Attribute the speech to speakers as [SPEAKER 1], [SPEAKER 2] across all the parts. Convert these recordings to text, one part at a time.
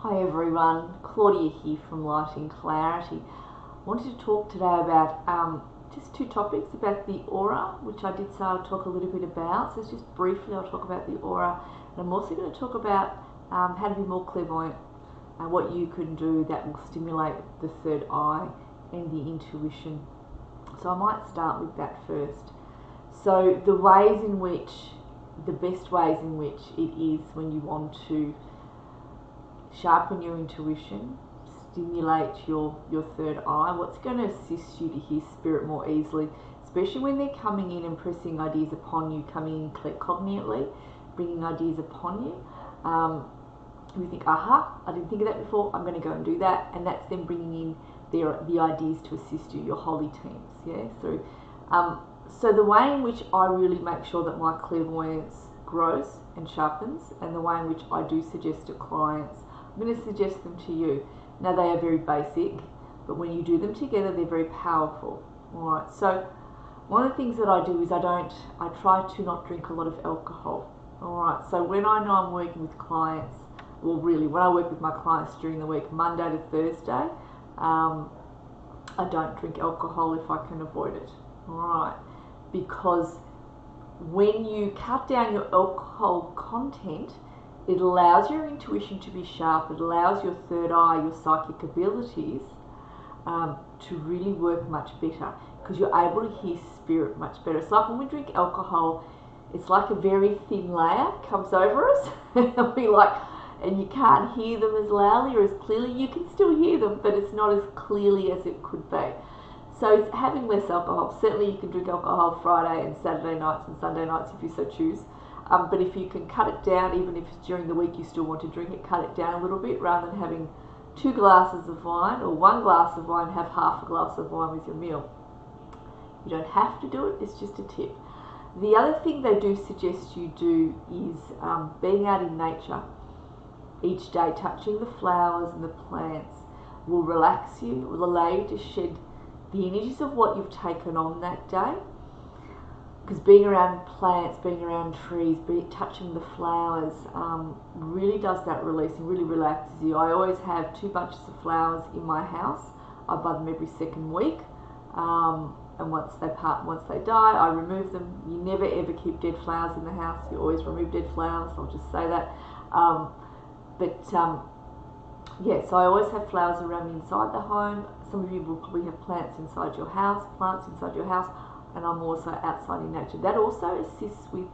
[SPEAKER 1] Hi everyone, Claudia here from Light and Clarity. I wanted to talk today about just two topics about the aura, which I did say I'll talk a little bit about. So just briefly I'll talk about the aura, and I'm also going to talk about how to be more clairvoyant and what you can do that will stimulate the third eye and the intuition. So I might start with that first. So the best ways in which it is when you want to sharpen your intuition, stimulate your third eye, what's going to assist you to hear spirit more easily, especially when they're coming in and pressing ideas upon you, coming in cognitively, bringing ideas upon you. You think, aha, I didn't think of that before, I'm going to go and do that, and that's them bringing in the ideas to assist you, your holy teams. So the way in which I really make sure that my clairvoyance grows and sharpens, and the way in which I do suggest to clients, I'm going to suggest them to you. Now they are very basic, but when you do them together, they're very powerful. Alright, so one of the things that I do is I try to not drink a lot of alcohol. Alright, so when I know I'm working with clients, well really, when I work with my clients during the week, Monday to Thursday, I don't drink alcohol if I can avoid it. Alright, because when you cut down your alcohol content, it allows your intuition to be sharp. It allows your third eye, your psychic abilities, to really work much better, because you're able to hear spirit much better. It's like when we drink alcohol, it's like a very thin layer comes over us, and you can't hear them as loudly or as clearly. You can still hear them, but it's not as clearly as it could be. So having less alcohol, certainly you can drink alcohol Friday and Saturday nights and Sunday nights if you so choose. But if you can cut it down, even if it's during the week you still want to drink it, cut it down a little bit, rather than having 2 glasses of wine or 1 glass of wine, have half a glass of wine with your meal. You don't have to do it, it's just a tip. The other thing they do suggest you do is being out in nature each day, touching the flowers and the plants will relax you, will allow you to shed the energies of what you've taken on that day. Because being around plants, being around trees, touching the flowers really does that releasing, really relaxes you. I always have 2 bunches of flowers in my house. I buy them every second week, and once they die, I remove them. You never ever keep dead flowers in the house. You always remove dead flowers. I'll just say that. So I always have flowers around me inside the home. Some of you will probably have plants inside your house, and I'm also outside in nature. That also assists with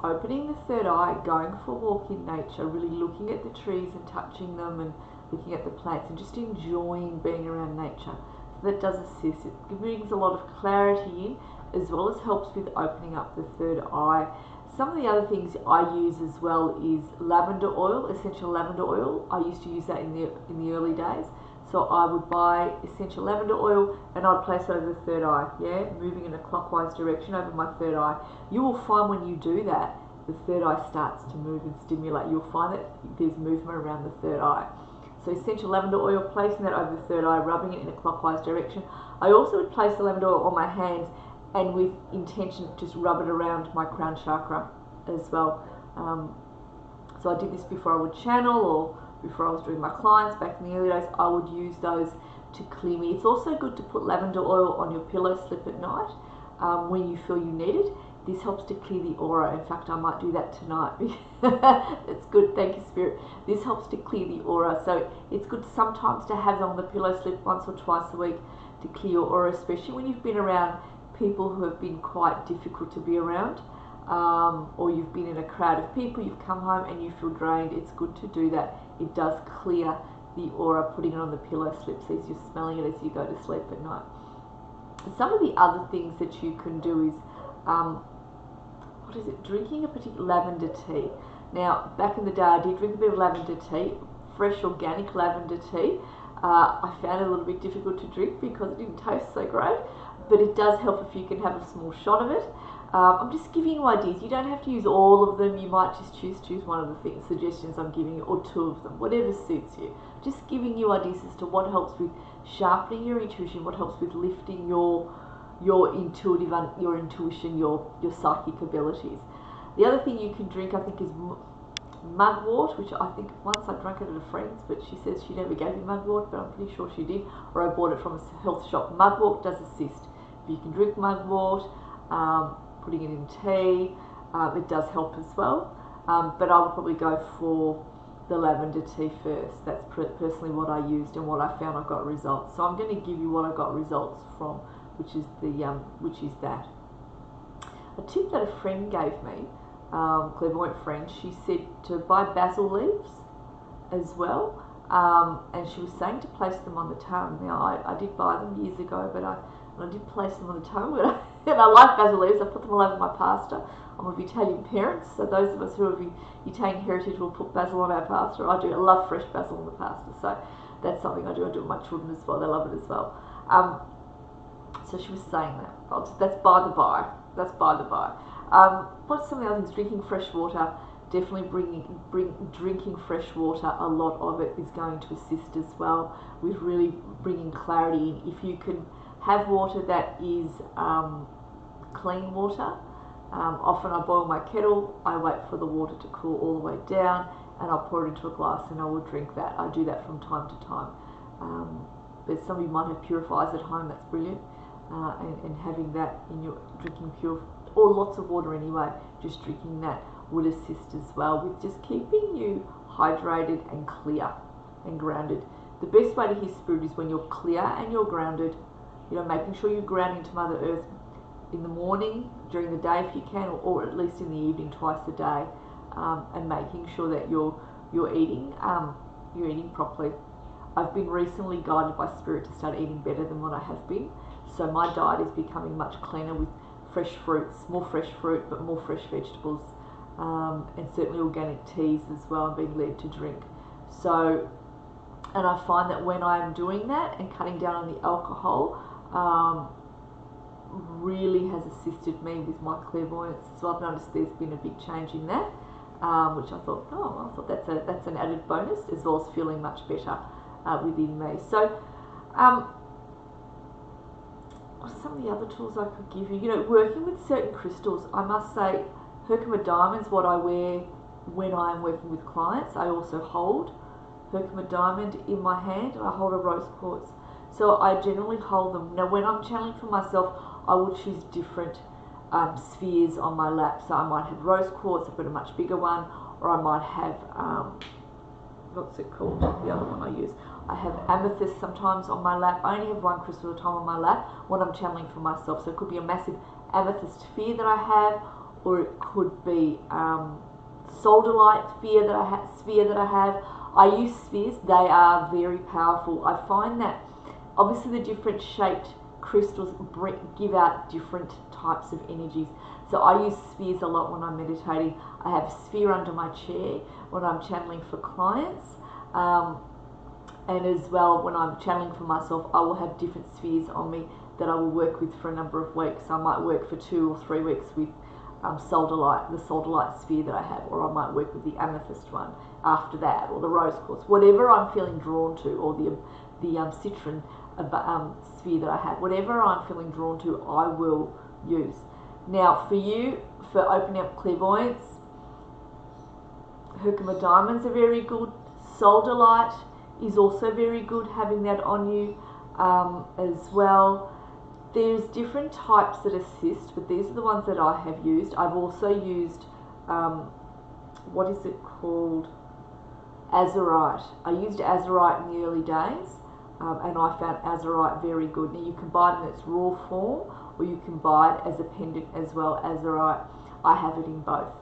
[SPEAKER 1] opening the third eye, going for a walk in nature, really looking at the trees and touching them and looking at the plants and just enjoying being around nature. So that does assist. It brings a lot of clarity in, as well as helps with opening up the third eye. Some of the other things I use as well is lavender oil, essential lavender oil. I used to use that in the early days. So I would buy essential lavender oil and I'd place it over the third eye, moving in a clockwise direction over my third eye. You will find when you do that, the third eye starts to move and stimulate. You'll find that there's movement around the third eye. So essential lavender oil, placing that over the third eye, rubbing it in a clockwise direction. I also would place the lavender oil on my hands and with intention just rub it around my crown chakra as well. So I did this before I would channel, or before I was doing my clients back in the early days. I would use those to clear me. It's also good to put lavender oil on your pillow slip at night when you feel you need it. This helps to clear the aura. In fact, I might do that tonight. It's good, thank you Spirit. This helps to clear the aura. So it's good sometimes to have on the pillow slip once or twice a week to clear your aura, especially when you've been around people who have been quite difficult to be around. Or you've been in a crowd of people, you've come home and you feel drained. It's good to do that. It does clear the aura, putting it on the pillow slips as you're smelling it as you go to sleep at night. Some of the other things that you can do is, drinking a particular lavender tea. Now, back in the day, I did drink a bit of lavender tea, fresh organic lavender tea. I found it a little bit difficult to drink because it didn't taste so great, but it does help if you can have a small shot of it. I'm just giving you ideas. You don't have to use all of them. You might just choose one of the suggestions I'm giving you, or 2 of them, whatever suits you. Just giving you ideas as to what helps with sharpening your intuition, what helps with lifting your intuition, your psychic abilities. The other thing you can drink, I think, is mugwort, which I think once I drank it at a friend's, but she says she never gave me mugwort, but I'm pretty sure she did, or I bought it from a health shop. Mugwort does assist. If you can drink mugwort, putting it in tea, it does help as well. But I would probably go for the lavender tea first. That's personally what I used and what I found I got results. So I'm going to give you what I got results from, which is that. A tip that a friend gave me, clairvoyant friend, she said to buy basil leaves as well, and she was saying to place them on the tongue. Now I did buy them years ago, but I did place them on the tongue, and I like basil leaves. I put them all over my pasta. I'm of Italian parents, so those of us who have Italian heritage will put basil on our pasta. I do. I love fresh basil on the pasta, so that's something I do. I do it with my children as well. They love it as well. So she was saying that. That's by the by. That's by the by. What's some of the other things? Drinking fresh water. Definitely drinking fresh water. A lot of it is going to assist as well with really bringing clarity in. If you can have water that is clean water. Often I boil my kettle, I wait for the water to cool all the way down, and I'll pour it into a glass and I will drink that. I do that from time to time. But some of you might have purifiers at home, that's brilliant. And having that in your drinking pure, or lots of water anyway, just drinking that would assist as well with just keeping you hydrated and clear and grounded. The best way to hear spirit is when you're clear and you're grounded, making sure you're grounding to Mother Earth in the morning, during the day if you can, or at least in the evening twice a day, and making sure that you're eating properly. I've been recently guided by spirit to start eating better than what I have been, so my diet is becoming much cleaner with fresh fruits, more fresh fruit, but more fresh vegetables, and certainly organic teas as well. I'm being led to drink. So, and I find that when I'm doing that and cutting down on the alcohol, really has assisted me with my clairvoyance. So I've noticed there's been a big change in that, which I thought that's an added bonus, as well as feeling much better within me. So some of the other tools I could give you, working with certain crystals, I must say Herkimer diamond's what I wear when I'm working with clients. I also hold Herkimer diamond in my hand, and I hold a rose quartz. So I generally hold them. Now when I'm channeling for myself, I will choose different spheres on my lap. So I might have rose quartz, I've got a much bigger one, or I might have, what's it called, the other one I use. I have amethyst sometimes on my lap. I only have one crystal at a time on my lap when I'm channeling for myself. So it could be a massive amethyst sphere that I have, or it could be sodalite sphere that I have. I use spheres. They are very powerful. I find that obviously the different shaped crystals give out different types of energies. So I use spheres a lot when I'm meditating. I have a sphere under my chair when I'm channeling for clients, and as well when I'm channeling for myself, I will have different spheres on me that I will work with for a number of weeks. I might work for 2 or 3 weeks with sodalite, the sodalite sphere that I have, or I might work with the amethyst one after that, or the rose quartz, whatever I'm feeling drawn to, or the citron sphere that I have. Whatever I'm feeling drawn to, I will use. Now for you, for opening up clairvoyance, Herkimer diamonds are very good. Sodalite is also very good, having that on you as well. There's different types that assist, but these are the ones that I have used. I've also used, what is it called? Azurite. I used azurite in the early days, and I found azurite very good. Now you can buy it in its raw form, or you can buy it as a pendant as well, azurite. I have it in both.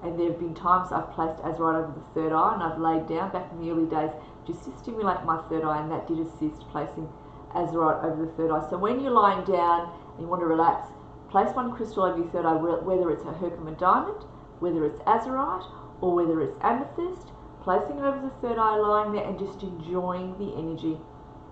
[SPEAKER 1] And there have been times I've placed azurite over the third eye, and I've laid down back in the early days just to stimulate my third eye, and that did assist, placing azurite over the third eye. So when you're lying down and you want to relax, place one crystal over your third eye, whether it's a Herkimer diamond, whether it's azurite, or whether it's amethyst, placing it over the third eye, lying there and just enjoying the energy.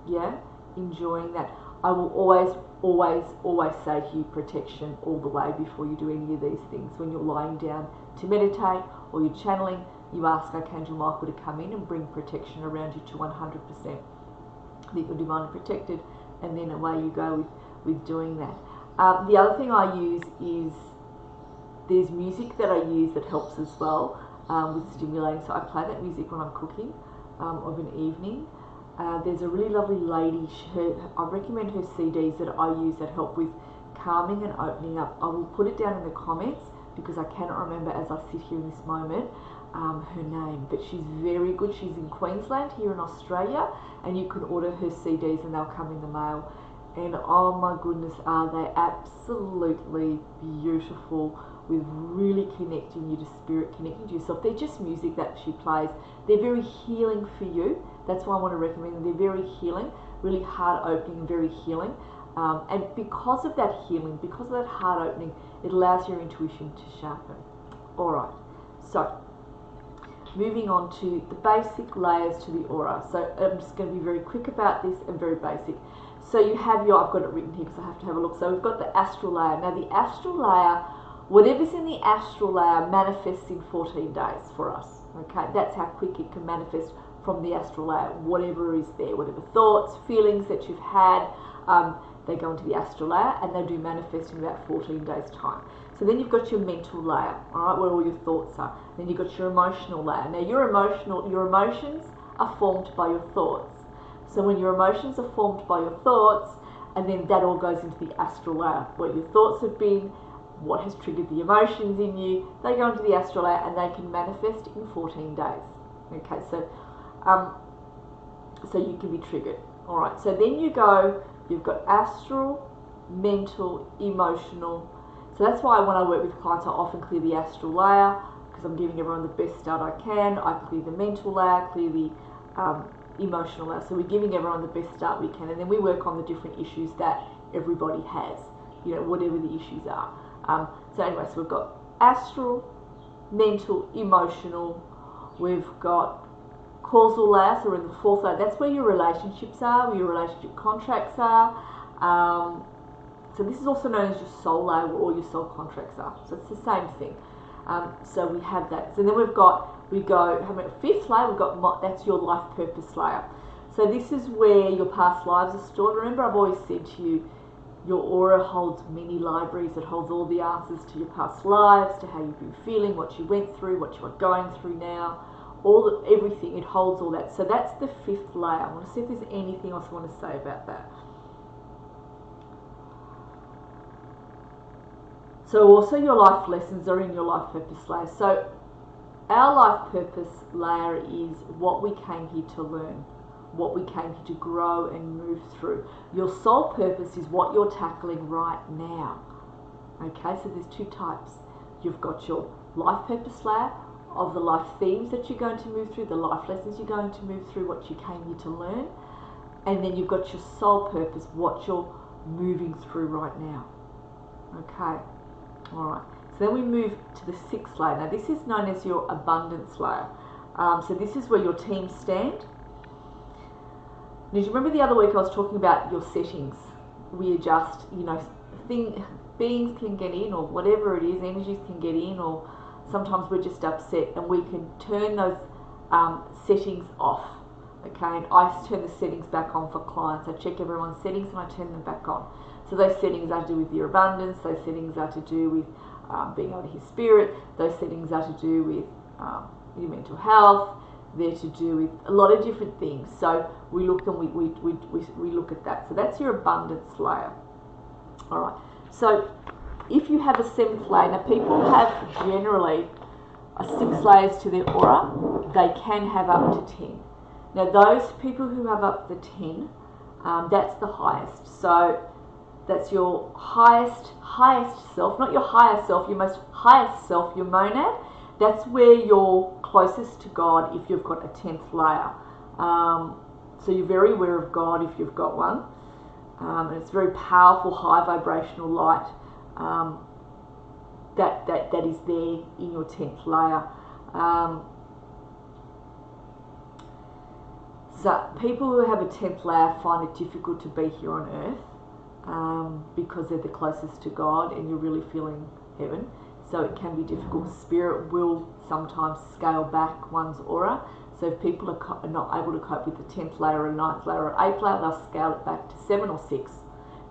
[SPEAKER 1] Yeah, enjoying that. I will always say to you, protection all the way before you do any of these things. When you're lying down to meditate or you're channeling, you ask Archangel Michael to come in and bring protection around you to 100%. That you're divinely protected, and then away you go with doing that. The other thing I use is, there's music that I use that helps as well. with stimulating. So I play that music when I'm cooking of an evening. There's a really lovely lady, I recommend her CDs that I use that help with calming and opening up. I will put it down in the comments because I cannot remember as I sit here in this moment her name, but she's very good. She's in Queensland here in Australia, and you can order her CDs and they'll come in the mail. And oh my goodness, are they absolutely beautiful, with really connecting you to spirit, connecting to yourself. They're just music that she plays. They're very healing for you. That's why I want to recommend them. They're very healing, really heart opening and very healing. And because of that healing, because of that heart opening, it allows your intuition to sharpen. Alright, so moving on to the basic layers to the aura. So I'm just going to be very quick about this and very basic. So you have your, I've got it written here because I have to have a look. So we've got the astral layer. Now the astral layer, whatever's in the astral layer manifests in 14 days for us. Okay, that's how quick it can manifest from the astral layer. Whatever is there, whatever thoughts, feelings that you've had, they go into the astral layer and they do manifest in about 14 days time. So then you've got your mental layer, all right, where all your thoughts are. Then you've got your emotional layer. Now your emotions are formed by your thoughts. So when your emotions are formed by your thoughts, and then that all goes into the astral layer, what your thoughts have been, what has triggered the emotions in you, they go into the astral layer and they can manifest in 14 days. Okay, so you can be triggered. All right, so then you've got astral, mental, emotional. So that's why when I work with clients, I often clear the astral layer because I'm giving everyone the best start I can. I clear the mental layer, clear the emotional layer. So we're giving everyone the best start we can, and then we work on the different issues that everybody has, you know, whatever the issues are. So anyway, so we've got astral, mental, emotional. We've got causal layer, so we're in the fourth layer. That's where your relationships are, where your relationship contracts are. So this is also known as your soul layer, where all your soul contracts are. So it's the same thing. So we have that. So then we go, how many, fifth layer, that's your life purpose layer. So this is where your past lives are stored. Remember, I've always said to you, your aura holds many libraries. It holds all the answers to your past lives, to how you've been feeling, what you went through, what you are going through now, everything. It holds all that. So that's the fifth layer. I want to see if there's anything else I want to say about that. So also your life lessons are in your life purpose layer. So our life purpose layer is what we came here to learn, what we came here to grow and move through. Your soul purpose is what you're tackling right now. Okay, so there's two types. You've got your life purpose layer of the life themes that you're going to move through, the life lessons you're going to move through, what you came here to learn. And then you've got your soul purpose, what you're moving through right now. Okay. Alright, so then we move to the sixth layer. Now this is known as your abundance layer. So this is where your teams stand. Now do you remember the other week I was talking about your settings? We adjust, you know, beings can get in, or whatever it is, energies can get in, or sometimes we're just upset, and we can turn those settings off. Okay, and I turn the settings back on for clients. I check everyone's settings and I turn them back on. So those settings are to do with your abundance, those settings are to do with being able to hear spirit, those settings are to do with your mental health, they're to do with a lot of different things. So we look and we look at that. So that's your abundance layer. Alright, so if you have a seventh layer, now people have generally 6 layers to their aura, they can have up to 10. Now those people who have up to 10, that's the highest. So that's your highest self, not your higher self, your most highest self, your monad. That's where you're closest to God if you've got a 10th layer. So you're very aware of God if you've got one. And it's very powerful, high vibrational light that is there in your 10th layer. So people who have a 10th layer find it difficult to be here on earth. Because they're the closest to God and you're really feeling heaven. So it can be difficult. Spirit will sometimes scale back one's aura. So if people are not able to cope with the 10th layer or 9th layer or 8th layer, they'll scale it back to 7 or 6.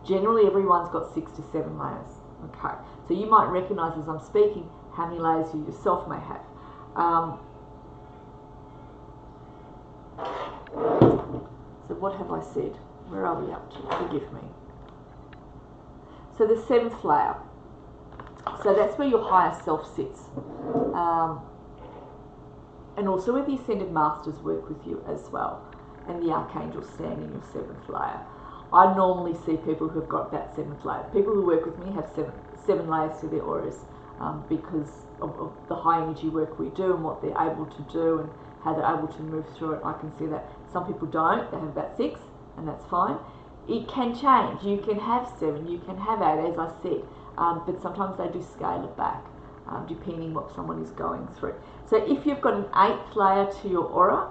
[SPEAKER 1] Generally everyone's got 6 to 7 layers. Okay, so you might recognize as I'm speaking how many layers you yourself may have. So what have I said? Where are we up to? Forgive me. So the 7th layer. So that's where your higher self sits. And also where the Ascended Masters work with you as well. And the Archangels stand in your 7th layer. I normally see people who have got that 7th layer. People who work with me have seven layers to their auras because of the high energy work we do and what they're able to do and how they're able to move through it. I can see that. Some people don't. They have about 6, and that's fine. It can change. You can have 7, you can have 8, as I said, but sometimes they do scale it back, depending what someone is going through. So if you've got an 8th layer to your aura,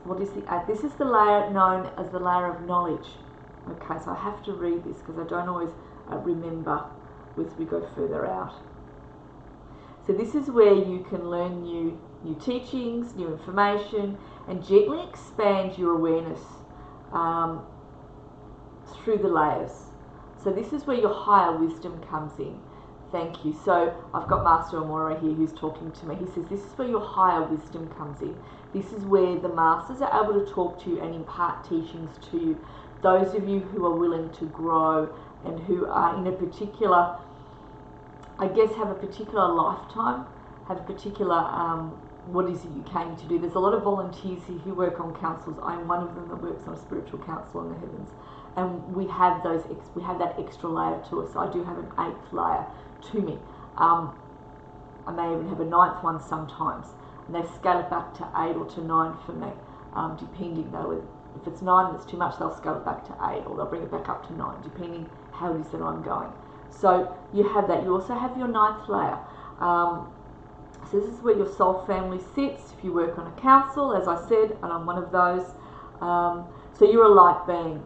[SPEAKER 1] what is the 8th? This is the layer known as the layer of knowledge. Okay, so I have to read this because I don't always remember as we go further out. So this is where you can learn new teachings, new information, and gently expand your awareness through the layers. So this is where your higher wisdom comes in. Thank you. So I've got Master Amora here who's talking to me. He says this is where your higher wisdom comes in. This is where the Masters are able to talk to you and impart teachings to you. Those of you who are willing to grow and who are in a particular, I guess, have a particular lifetime, have a particular, what is it you came to do. There's a lot of volunteers here who work on councils. I'm one of them that works on a spiritual council in the heavens. And we have that extra layer to us. I do have an 8th layer to me. I may even have a 9th one sometimes. And they scale it back to 8 or to 9 for me, depending though. If it's 9 and it's too much, they'll scale it back to 8 or they'll bring it back up to 9, depending how it is that I'm going. So you have that. You also have your 9th layer. So this is where your soul family sits. If you work on a council, as I said, and I'm one of those. So you're a light being.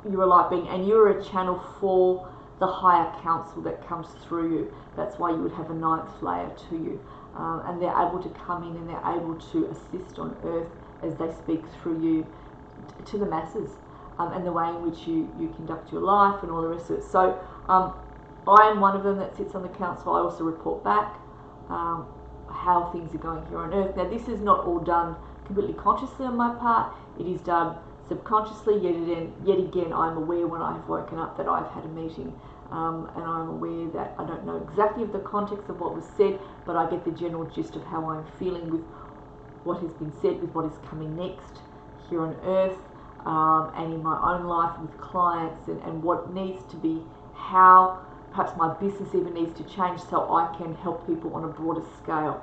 [SPEAKER 1] You're a light being, and you're a channel for the higher counsel that comes through you. That's why you would have a 9th layer to you. And they're able to come in and they're able to assist on earth as they speak through you to the masses, and the way in which you conduct your life and all the rest of it. So I am one of them that sits on the council. I also report back how things are going here on earth. Now this is not all done completely consciously on my part. It is done subconsciously, yet again I'm aware when I've woken up that I've had a meeting, and I'm aware that I don't know exactly of the context of what was said, but I get the general gist of how I'm feeling with what has been said, with what is coming next here on earth, and in my own life with clients, and what needs to be, how perhaps my business even needs to change so I can help people on a broader scale,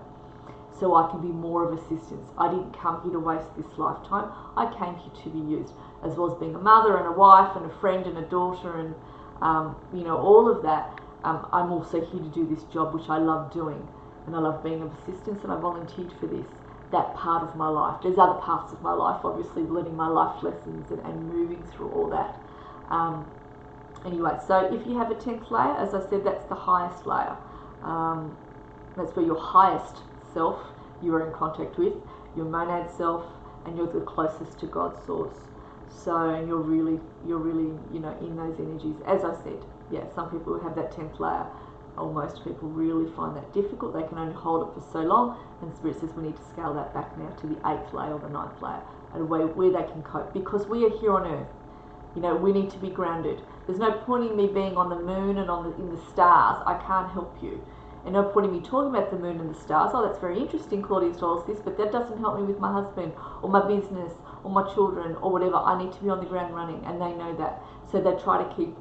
[SPEAKER 1] so I can be more of assistance. I didn't come here to waste this lifetime. I came here to be used, as well as being a mother and a wife and a friend and a daughter and all of that. I'm also here to do this job which I love doing, and I love being of assistance, and I volunteered for that part of my life. There's other parts of my life, obviously, learning my life lessons and moving through all that. Anyway, so if you have a 10th layer, as I said, that's the highest layer. That's where your highest self you are in contact with, your monad self, and you're the closest to God's source. So, and you're really, in those energies. As I said, yeah, some people who have that 10th layer, or most people really find that difficult. They can only hold it for so long, and Spirit says we need to scale that back now to the 8th layer or the 9th layer, at a way where they can cope, because we are here on earth. We need to be grounded. There's no point in me being on the moon and in the stars. I can't help you. And no point in me talking about the moon and the stars. Oh, that's very interesting, Claudia told us this, but that doesn't help me with my husband or my business or my children or whatever. I need to be on the ground running, and they know that. So they try to keep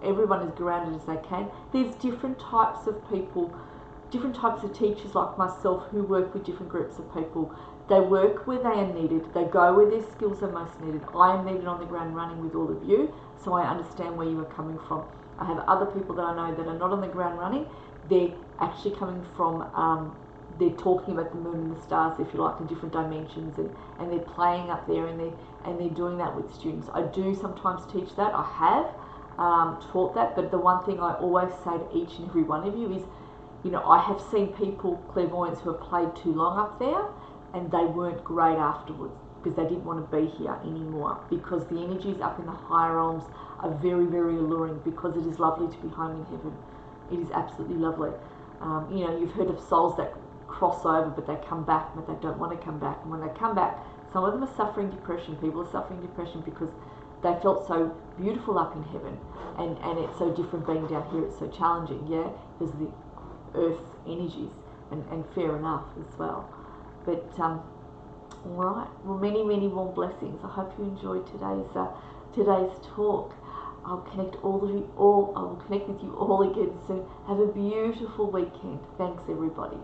[SPEAKER 1] everyone as grounded as they can. There's different types of people, different types of teachers like myself who work with different groups of people. They work where they are needed. They go where their skills are most needed. I am needed on the ground running with all of you, so I understand where you are coming from. I have other people that I know that are not on the ground running. They're actually coming from, they're talking about the moon and the stars, if you like, in different dimensions, and they're playing up there, and they're doing that with students. I do sometimes teach that. I have taught that, but the one thing I always say to each and every one of you is, I have seen people, clairvoyants, who have played too long up there, and they weren't great afterwards because they didn't want to be here anymore, because the energies up in the higher realms are very, very alluring, because it is lovely to be home in heaven. It is absolutely lovely. You know, you've heard of souls that cross over, but they come back, but they don't want to come back. And when they come back, some of them are suffering depression. People are suffering depression because they felt so beautiful up in heaven, and it's so different being down here. It's so challenging, yeah, because of the earth energies, and fair enough as well. But all right, well, many more blessings. I hope you enjoyed today's talk. I'll connect I will connect with you all again soon. Have a beautiful weekend. Thanks, everybody.